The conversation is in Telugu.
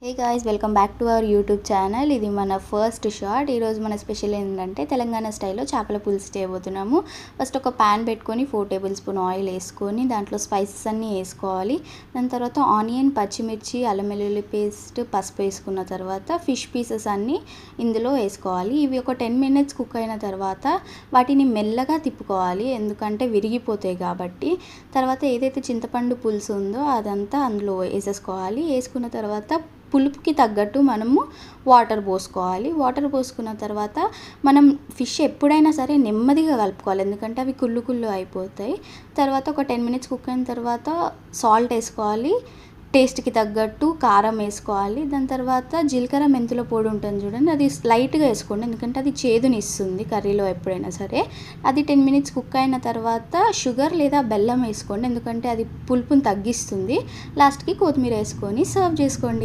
Hey guys, welcome back to our YouTube channel. ఇది మన ఫస్ట్ షార్ట్. ఈరోజు మన స్పెషల్ ఏంటంటే తెలంగాణ స్టైల్లో చేపల పులుసు చేయబోతున్నాము. ఫస్ట్ ఒక ప్యాన్ పెట్టుకొని 4 టేబుల్ స్పూన్ ఆయిల్ వేసుకొని దాంట్లో స్పైసెస్ అన్నీ వేసుకోవాలి. దాని తర్వాత ఆనియన్, పచ్చిమిర్చి, అల్లం వెల్లుల్లి పేస్ట్, పసుపు వేసుకున్న తర్వాత ఫిష్ పీసెస్ అన్నీ ఇందులో వేసుకోవాలి. ఇవి ఒక 10 మినిట్స్ కుక్ అయిన తర్వాత వాటిని మెల్లగా తిప్పుకోవాలి, ఎందుకంటే విరిగిపోతాయి కాబట్టి. తర్వాత ఏదైతే చింతపండు పులుసు ఉందో అదంతా అందులో వేసేసుకోవాలి. వేసుకున్న తర్వాత పులుపుకి తగ్గట్టు మనము వాటర్ పోసుకోవాలి. వాటర్ పోసుకున్న తర్వాత మనం ఫిష్ ఎప్పుడైనా సరే నెమ్మదిగా కలుపుకోవాలి, ఎందుకంటే అవి కుళ్ళు అయిపోతాయి. తర్వాత ఒక 10 మినిట్స్ కుక్ అయిన తర్వాత సాల్ట్ వేసుకోవాలి, టేస్ట్కి తగ్గట్టు కారం వేసుకోవాలి. దాని తర్వాత జీలకర్ర మెంతుల పొడి ఉంటుంది చూడండి, అది లైట్గా వేసుకోండి, ఎందుకంటే అది చేదుని ఇస్తుంది కర్రీలో ఎప్పుడైనా సరే. అది 10 మినిట్స్ కుక్ అయిన తర్వాత షుగర్ లేదా బెల్లం వేసుకోండి, ఎందుకంటే అది పులుపుని తగ్గిస్తుంది. లాస్ట్కి కొత్తిమీర వేసుకొని సర్వ్ చేసుకోండి.